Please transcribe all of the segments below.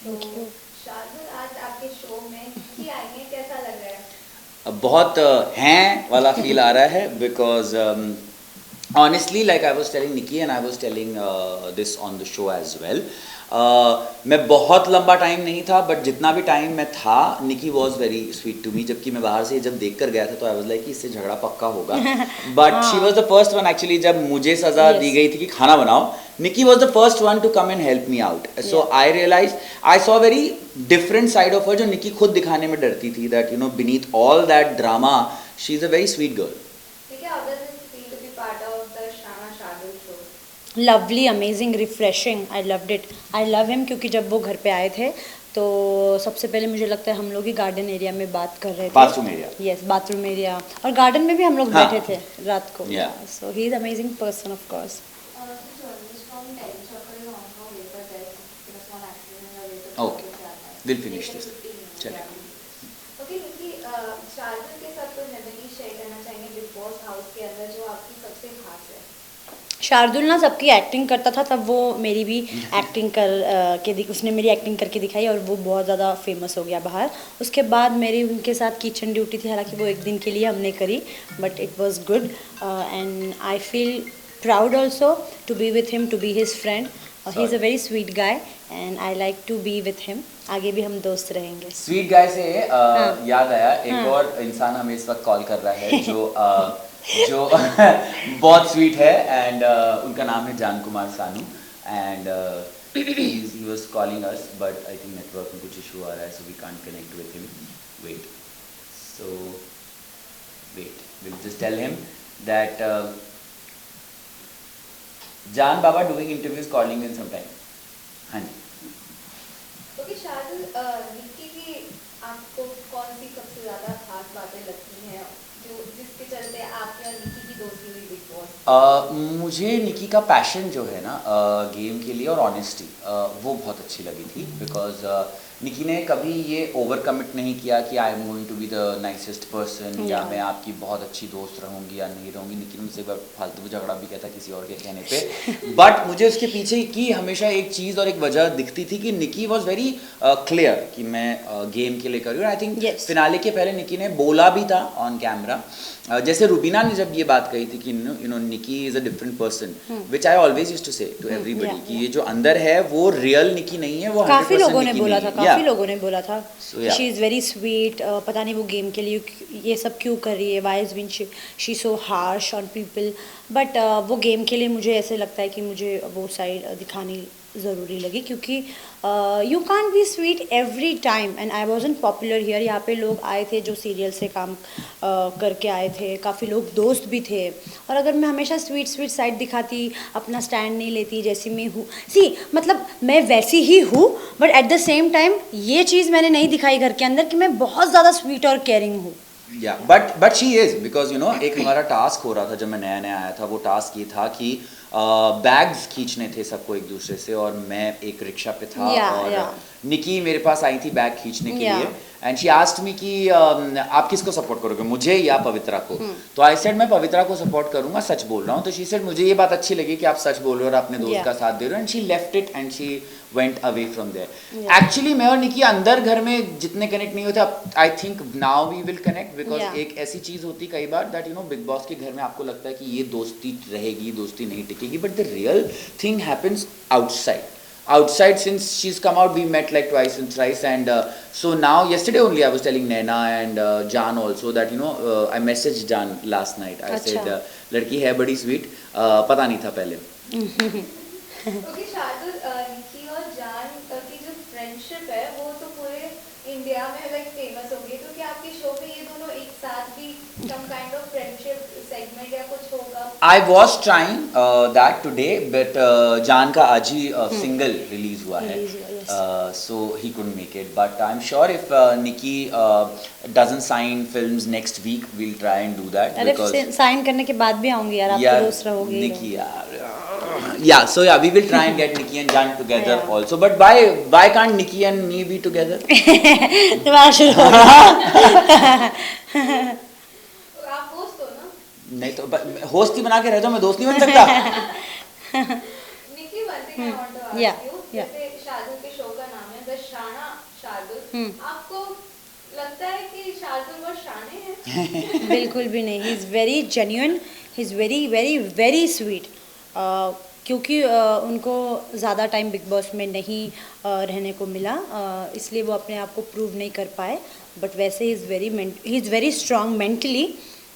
तो thank you. Shardul, आज आपके शो में निकी आई हैं, कैसा लग रहा है? बहुत हैं वाला फील आ रहा है because honestly, like I was telling Nikki and I was telling this on the show as well, मैं बहुत लंबा टाइम नहीं था बट जितना भी टाइम मैं था Nikki was very sweet to me, जबकि मैं बाहर से जब देख कर गया था तो आई वॉज लाइक इससे झगड़ा पक्का होगा, but she was the first one actually. जब मुझे सज़ा दी Yes. गई थी कि खाना बनाओ, Nikki was the first one to come and help me out. So Yeah. I realized I saw a very different side of her जो Nikki खुद दिखाने में डरती थी, that you know beneath all that drama she's a very sweet girl. ठीक है, how does it feel to be part of the Shana Shardul show? Lovely, amazing, refreshing, I loved it. I love him क्योंकि जब वो घर पे आए थे तो सबसे पहले मुझे लगता है हम लोग ही गार्डन एरिया में बात कर रहे थे। Bathroom area. Yes, bathroom area, और गार्डन में भी हम लोग हाँ. बैठे थे रात को। Yeah. So he is amazing person of course. So journalist from Delhi Chopper is on her way for death in a small accident in the way to Okay. Chopper जाता है। We'll finish Take this. a 15 minutes, चलिए. yeah. Okay, निकी, शार्दुल के साथ कोई memory share करना चाहेंगे big boss house के अंदर जो आपकी सबसे खास है? शार्दुल ना सबकी एक्टिंग करता था, तब वो मेरी भी एक्टिंग उसने मेरी एक्टिंग करके दिखाई और वो बहुत ज़्यादा फेमस हो गया बाहर। उसके बाद मेरी उनके साथ किचन ड्यूटी थी, हालांकि वो एक दिन के लिए हमने करी, but it was good and I feel proud also to be with him, to be his friend. He is a very sweet guy and I like to be with him. आगे भी हम दोस्त रहेंगे। स्वीट गाय से हाँ. याद आया, एक हाँ. और इंसान हमें इस वक्त कॉल कर रहा है जो बहुत स्वीट है एंड उनका नाम है Jaan Kumar Sanu and he was calling us but I think network में कुछ इशू आ रहा है so we can't connect with him. Wait, so wait, will just tell him that Jaan Baba doing interviews calling in some time. हाँ जी। ओके शार्दुल, निकी की आपको कौन सी सबसे ज्यादा खास बातें लगती हैं जो जिसके चलते आपकी और निकी की दोस्ती हुई बिग बॉस? मुझे निकी का पैशन जो है ना गेम के लिए और ऑनेस्टी वो बहुत अच्छी लगी थी बिकॉज निकी ने कभी ये ओवर कमिट नहीं किया कि I am going to be the nicest person या Yeah. मैं आपकी बहुत अच्छी दोस्त रहूंगी या नहीं रहूंगी। निकी ने मुझसे एक बार फालतू झगड़ा भी किया था किसी और के कहने पे बट मुझे उसके पीछे की हमेशा एक चीज़ और एक वजह दिखती थी कि निकी वॉज वेरी क्लियर कि मैं गेम के लिए कर रही हूँ। I think Yes. फिनाले के पहले निकी ने बोला भी था ऑन कैमरा, जैसे रुबीना ने जब ये बात कही थी कि you know Nikki is a different person, which I always used to say to everybody yeah, कि ये जो अंदर है वो रियल निकी नहीं है, वो 100% काफ़ी लोगों ने निकी बोला नहीं था, है। काफ़ी Yeah. लोगों ने बोला था So, yeah. She is very sweet, पता नहीं वो गेम के लिए ये सब क्यों कर रही है, why is been she so harsh on people, but वो गेम के लिए मुझे ऐसे लगता है कि मुझे वो साइड दिखानी ज़रूरी लगी क्योंकि you can't be sweet every time and I wasn't popular here. यहाँ पे लोग आए थे जो सीरियल से काम करके आए थे, काफ़ी लोग दोस्त भी थे, और अगर मैं हमेशा स्वीट स्वीट साइड दिखाती, अपना स्टैंड नहीं लेती जैसी मैं हूँ, मतलब मैं वैसी ही हूँ, but at the same time ये चीज़ मैंने नहीं दिखाई घर के अंदर कि मैं बहुत ज़्यादा स्वीट और केयरिंग हूँ। या but she is because you know एक हमारा टास्क हो रहा था जब मैं नया नया आया था, वो टास्क ये था कि बैग्स खींचने थे सबको एक दूसरे से और मैं एक रिक्शा पे था और निकी मेरे पास आई थी बैग खींचने के लिए एंड शी आस्क्ड मी कि आप किसको सपोर्ट करोगे, मुझे या पवित्रा को? तो आई सेड मैं पवित्रा को सपोर्ट करूंगा, सच बोल रहा हूँ। तो शी सेड मुझे ये बात अच्छी लगी कि आप सच बोल रहे हो और अपने दोस्त का साथ दे रहे हो, and she left it and she went away from there. Actually मैं और निकी अंदर घर में जितने कनेक्ट नहीं होते, I think now we will connect because एक ऐसी चीज होती कई बार that you know Bigg Boss के घर में आपको लगता है कि ये दोस्ती रहेगी, दोस्ती नहीं टिकेगी, but the real thing happens outside. Since she's come out, we met like twice and thrice, and so now yesterday only I was telling Naina and Jan also that you know I messaged Jan last night. I said लड़की है बड़ी sweet, पता नहीं था पहले। Okay Shardul, निकी और जान की जो फ्रेंडशिप है वो तो पूरे इंडिया में लाइक फेमस हो गई, तो क्या आपके शो पे ये दोनों एक साथ भी some kind of friendship segment या कुछ होगा? I was trying that today, but जान का आज ही सिंगल रिलीज हुआ है, so he couldn't make it. But I'm sure if Nikki doesn't sign films next week, we'll try and do that. अरे sign करने के बाद भी आऊंगी यार, आप तो दोस्त रहोगे। Nikki, yeah, so yeah, we will try and get Nikki and Jan together also. But why can't Nikki and me be together? तुम्हारा शुरू हो गया। आप होस्ट हो ना? नहीं तो होस्ट ही बना के रह जाओ, मैं दोस्त नहीं बन सकता। Nikki, one thing I want to ask you, जैसे शार्दुल के शो का नाम है द द शाना शार्दुल, आपको लगता है कि शार्दुल बहुत शाने हैं? बिल्कुल भी नहीं, ही is very genuine, he is very very very sweet. क्योंकि उनको ज़्यादा टाइम बिग बॉस में नहीं रहने को मिला, इसलिए वो अपने आप को प्रूव नहीं कर पाए। बट वैसे ही इज़ वेरी स्ट्रांग मेंटली।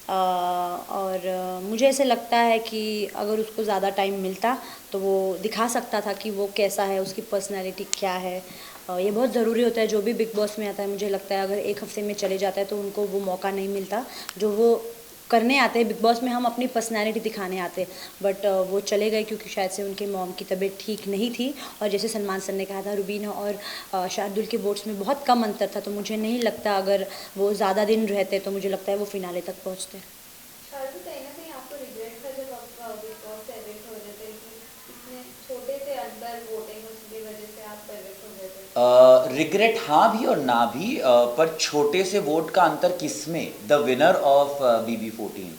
और मुझे ऐसे लगता है कि अगर उसको ज़्यादा टाइम मिलता तो वो दिखा सकता था कि वो कैसा है, उसकी पर्सनैलिटी क्या है। ये बहुत ज़रूरी होता है जो भी बिग बॉस में आता है। मुझे लगता है अगर एक हफ्ते में चले जाता है तो उनको वो मौका नहीं मिलता जो वो करने आते हैं। बिग बॉस में हम अपनी पर्सनैलिटी दिखाने आते हैं, बट वो चले गए क्योंकि शायद से उनके मॉम की तबीयत ठीक नहीं थी। और जैसे सलमान सर ने कहा था, रुबीना और शार्दुल के वोट्स में बहुत कम अंतर था, तो मुझे नहीं लगता अगर वो ज़्यादा दिन रहते तो मुझे लगता है वो फिनाले तक पहुँचते। शार्दुल, कहीं ना कहीं आपको रिग्रेट था जब आप बिग बॉस से एविक्ट हो रहे थे कि इतने छोटे से अंदर वोटिंग उसकी वजह से आप एविक्ट हो गए थे? रिग्रेट हाँ भी और ना भी, पर छोटे से वोट का अंतर किसमें? द विनर ऑफ BB14,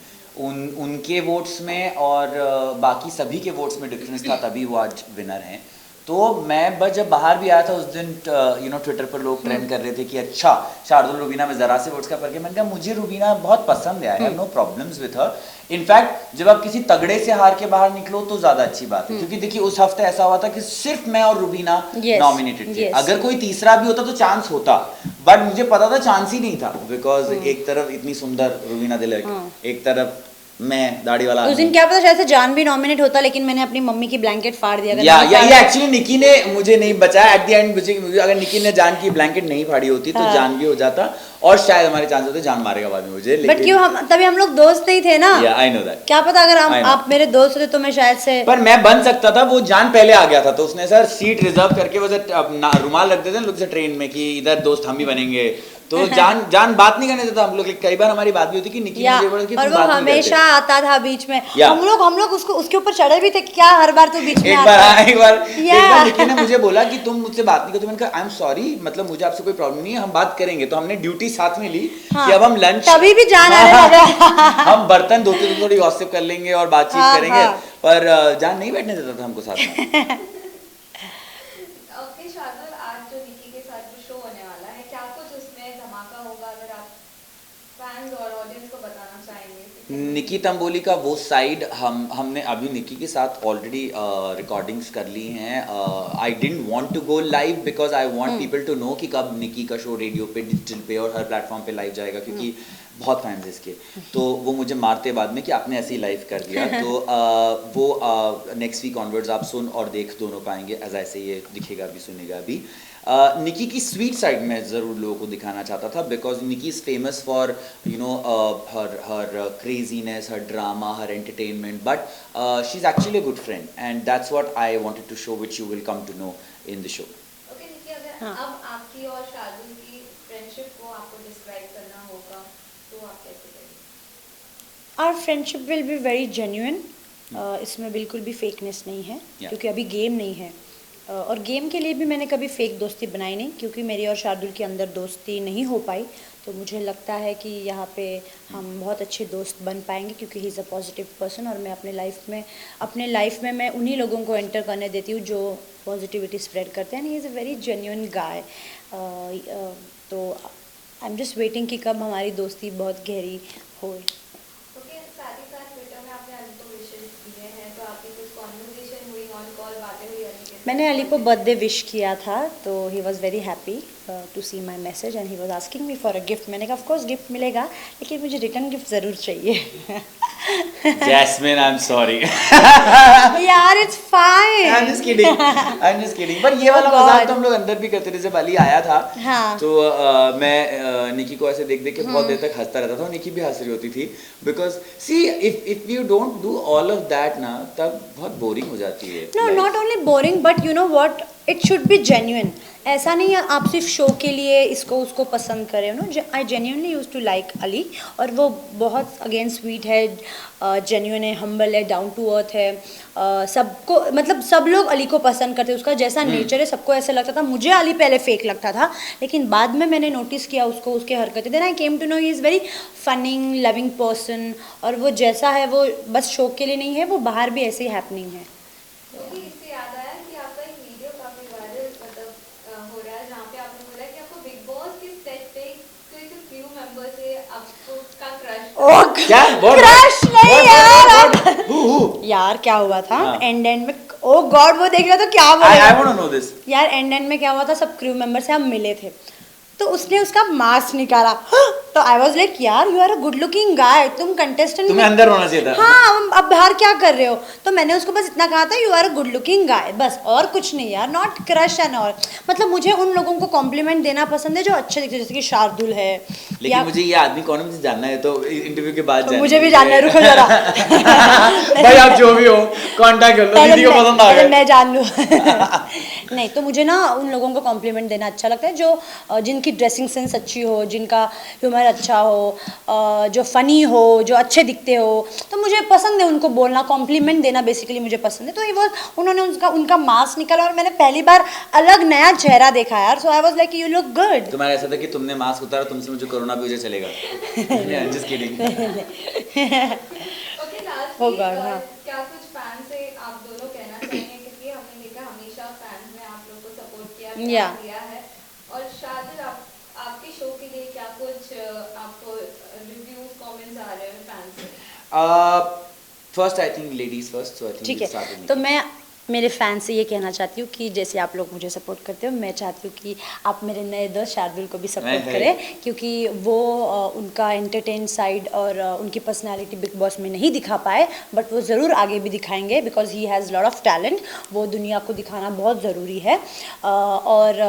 उनके वोट्स में और बाकी सभी के वोट्स में डिफरेंस था, तभी वो आज विनर हैं। तो मैं बस जब बाहर भी आया था उस दिन, ट्विटर पर लोग ट्रेंड कर रहे थे कि अच्छा शार्दुल रुबीना में ज़रा से वोट्स का फर्क है। मैंने कहा मुझे रुबीना बहुत पसंद है, I have no problems with her. In fact जब आप किसी तगड़े से हार के बाहर निकलो तो ज़्यादा अच्छी बात है, क्योंकि देखिए उस हफ्ते ऐसा हुआ था कि सिर्फ मैं और रुबीना नॉमिनेटेड थे। अगर कोई तीसरा भी होता तो चांस होता, बट मुझे पता था चांस ही नहीं था, बिकॉज एक तरफ इतनी सुंदर रुबीना दिलक, एक तरफ मैं दाढ़ी वाला। उस दिन क्या पता शायद से जान भी नॉमिनेट होता, लेकिन मैंने अपनी मम्मी की ब्लैंकेट फाड़ दिया। या एक्चुअली निकी ने मुझे नहीं बचाया एट द एंड। मुझे अगर निकी ने जान की ब्लैंकेट नहीं फाड़ी होती तो जान भी हो जाता, और शायद हमारे चांस होते जान मारेगा बाद में मुझे। बट क्यों, हम तभी हम लोग दोस्त नहीं थे ना। I know that. क्या पता अगर आप मेरे दोस्त होते तो मैं शायद से। पर मैं बन सकता था, वो जान पहले आ गया था तो उसने सर सीट रिजर्व करके वो रुमाल रख देते हैं लोग से ट्रेन में कि इधर दोस्त हम ही बनेंगे, तो जान बात नहीं करने देता हम लोग। कई बार हमारी बात भी होती कि निकी मुझे बोला कि और वो हमेशा आता था बीच में। हम लोग उसके ऊपर चढ़े भी थे, क्या हर बार तो बीच में एक बार निकी ने मुझे बोला कि तुम मुझसे बात नहीं करते। मैंने कहा आई एम सॉरी, मतलब मुझे आपसे कोई प्रॉब्लम नहीं है, हम बात करेंगे। तो हमने ड्यूटी साथ में ली कि अब हम लंच, तभी भी जान आने लगा। हम बर्तन धोते तो थोड़ी गॉसिप कर लेंगे और बातचीत करेंगे, पर जान नहीं बैठने देता था हमको साथ में। ओके शार्दुल, आज जो निकी के साथ जो शो होने वाला है, क्या कुछ उसमें धमाका होगा? अगर आप फैंस और ऑडियंस को बताना चाहेंगे। निकी तंबोली का वो साइड हमने अभी निकी के साथ ऑलरेडी रिकॉर्डिंग्स कर ली हैं। I didn't want to go live because I want people to know कि कब निकी का शो रेडियो पे, डिजिटल पे और हर प्लेटफॉर्म पे लाइव जाएगा, क्योंकि बहुत फैंस इसके। तो वो मुझे मारते बाद में कि आपने ऐसे ही लाइव कर दिया। तो वो नेक्स्ट वीक ऑनवर्ड्स आप सुन और देख दोनों पाएंगे, एज ऐसे ये दिखेगा भी सुनेगा भी। निकी की स्वीट साइड में ज़रूर लोगों को दिखाना चाहता था, because Nikki is famous for her craziness, her drama, her entertainment, but she is actually a good friend, and that's what I wanted to show, which you will come to know in the show. Okay Nikki, अगर अब आपकी और शार्दुल की friendship को आपको describe करना होगा तो आप कैसे करेंगे? Our friendship will be very genuine. इसमें बिल्कुल भी फेकनेस नहीं है, क्योंकि अभी गेम नहीं है। और गेम के लिए भी मैंने कभी फेक दोस्ती बनाई नहीं, क्योंकि मेरी और शार्दुल के अंदर दोस्ती नहीं हो पाई। तो मुझे लगता है कि यहाँ पे हम बहुत अच्छे दोस्त बन पाएंगे, क्योंकि ही इज़ अ पॉजिटिव पर्सन, और मैं अपने लाइफ में मैं उन्हीं लोगों को एंटर करने देती हूँ जो पॉजिटिविटी स्प्रेड करते हैं। He is a very genuine guy. तो आई एम जस्ट वेटिंग कि कब हमारी दोस्ती बहुत गहरी हो। ओके, साथ ही साथ ट्विटर में आपने अली को विशेस दिए हैं, तो आपकी कुछ कॉन्वर्सेशन हुई, ऑन कॉल बातें हुई अली के साथ? मैंने अली को बर्थडे विश किया था, तो he was very happy to see my message, and he was asking me for a gift. मैंने कहा ऑफ कोर्स गिफ्ट मिलेगा, लेकिन मुझे रिटर्न गिफ्ट ज़रूर चाहिए। Jasmine, I'm sorry. यार it's fine. I'm just kidding. पर ये वाला मजाक तो हम लोग अंदर भी करते थे। जब अली आया था, तो मैं निकी को ऐसे देख के बहुत देर तक हंसता रहता था, निकी भी हंस रही होती थी, because see if you don't do all of that ना, तब बहुत बोरिंग हो जाती है। No, not only boring, but you know what, it should be genuine. ऐसा नहीं है आप सिर्फ शो के लिए इसको उसको पसंद करें। No, I genuinely use to like Ali, और वो बहुत अगेन स्वीट है, जेन्युइन है, हम्बल है, डाउन टू अर्थ है। सबको, मतलब सब लोग अली को पसंद करते हैं, उसका जैसा नेचर है सबको ऐसा लगता था। मुझे अली पहले फेक लगता था, लेकिन बाद में मैंने नोटिस किया उसको, उसके हरकतें। Then I came to know he is very funny, loving person, और वो जैसा है वो बस शो के लिए नहीं है, वो बाहर भी ऐसे ही हैपनिंग है। इससे याद आया कि आपका एक वीडियो काफी वायरल मतलब हो रहा है, ओ क्या क्रश नहीं यार Who? यार क्या हुआ था हाँ। एंड में ओ गॉड वो देख रहा तो क्या I बोलेगा want to know this. यार एंड में क्या हुआ था सब क्रू मेंबर से हम मिले थे तो उसने उसका मास्क निकाला तो आई वाज लाइक यार you are a good looking guy तुम कंटेस्टेंट तुम्हें अंदर होना चाहिए था। हाँ अब बाहर क्या कर रहे हो तो मैंने उसको बस इतना कहा था you are a good looking guy बस और कुछ नहीं यार नॉट क्रश एंड ऑल मतलब मुझे उन लोगों को कॉम्प्लीमेंट देना पसंद है जो अच्छे दिखते हैं, जैसे कि शार्दुल है लेकिन मुझे ये आदमी कौन है मुझे जानना है तो इंटरव्यू के बाद तो जानना मुझे भी जानना है रुको जरा भाई आप जो भी हो कांटेक्ट कर लो पहले दीदी को मैं- पसंद आ पहले गया मैं जान लूँ नहीं तो मुझे ना उन लोगों को कॉम्प्लीमेंट देना अच्छा लगता है जो जिनकी ड्रेसिंग सेंस अच्छी हो जिनका ह्यूमर अच्छा हो जो फनी हो जो अच्छे दिखते हो तो मुझे पसंद है उनको बोलना कॉम्प्लीमेंट देना बेसिकली मुझे पसंद है तो ये वो उन्होंने उनका मास्क निकाला और मैंने पहली बार अलग नया चेहरा देखा यार so I was like you look good तुम्हारा ऐसा था कि तुमने मास्क उतारा तुमसे मुझे कोरोना भी उसे चलेगा just kidding okay last Oh God, हाँ। क्या कुछ फैन से आप दोनों कहना चाहेंगे क्योंकि हमने देखा हमेशा फैंस ने आप लोग को सपोर्ट किया प्यार Yeah. दिया है और शादी आपके शो के लिए क्या कुछ आपको रिव्यूज कमेंट्स आ रहे हैं फैंस से first I think ladies first so I ठीक थिंक है तो मैं मेरे फैन से ये कहना चाहती हूँ कि जैसे आप लोग मुझे सपोर्ट करते हो मैं चाहती हूँ कि आप मेरे नए दोस्त शार्दुल को भी सपोर्ट है। करें क्योंकि वो उनका एंटरटेन साइड और उनकी पर्सनालिटी बिग बॉस में नहीं दिखा पाए बट वो ज़रूर आगे भी दिखाएंगे because he has lot of talent वो दुनिया को दिखाना बहुत ज़रूरी है और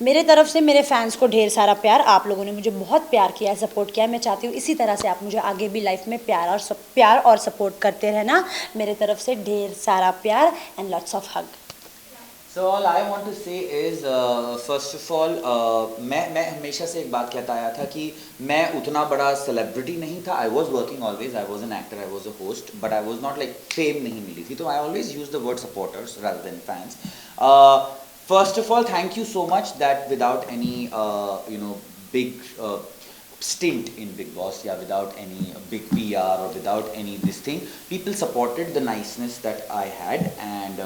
मेरे तरफ से मेरे फैंस को ढेर सारा प्यार आप लोगों ने मुझे बहुत प्यार किया है सपोर्ट किया है मैं चाहती हूँ इसी तरह से आप मुझे आगे भी लाइफ में प्यार और सपोर्ट करते रहना मेरे तरफ से ढेर सारा प्यार and lots of hug. So all I want to say is first of all मैं हमेशा से एक बात कहता आया था कि मैं उतना बड़ा सेलिब्रिटी नहीं था I was working always I was an actor I was a host but I was not like fame नहीं मिली थी तो I always use the word supporters rather than fans first of all thank you so much that without any big stint in Big Boss yeah without any big PR or without any this thing people supported the niceness that I had and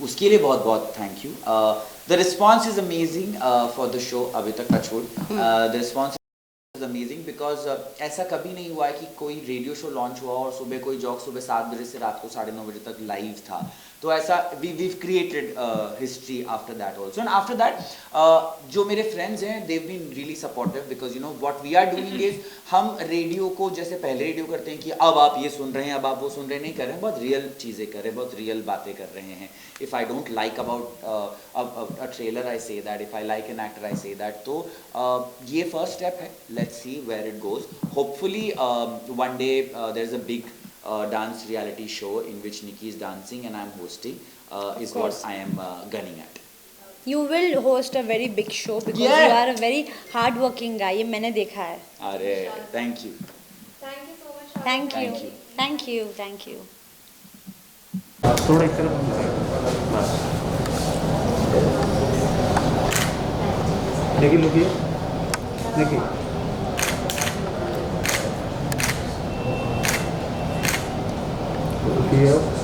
उसके लिए बहुत बहुत thank you the response is amazing for the show अभी तक touch wood the response is amazing because ऐसा कभी नहीं हुआ है कि कोई रेडियो शो लॉन्च हुआ और सुबह कोई जॉक सुबह 7 बजे से रात को 9:30 बजे तक लाइव था तो ऐसा we've created history after that also and after that जो मेरे friends हैं they've been really supportive because you know what we are doing is हम रेडियो को जैसे पहले रेडियो करते हैं कि अब आप ये सुन रहे हैं अब आप वो सुन रहे नहीं कर रहे हैं बहुत रियल चीज़ें कर रहे हैं बहुत रियल बातें कर रहे हैं if I don't like about a trailer I say that if I like an actor I say that तो ये first step है let's see where it goes hopefully one day there's a big dance reality show in which Nikki is dancing and I'm hosting is what I am gunning at. You will host a very big show because Yeah. you are a very hard working guy ये मैंने देखा है अरे thank you. Thank you so much Thank you. Thank you. Thank you. Thank you. थोड़ा एक तरफ बस देखिए लुकिए देखिए लुकिए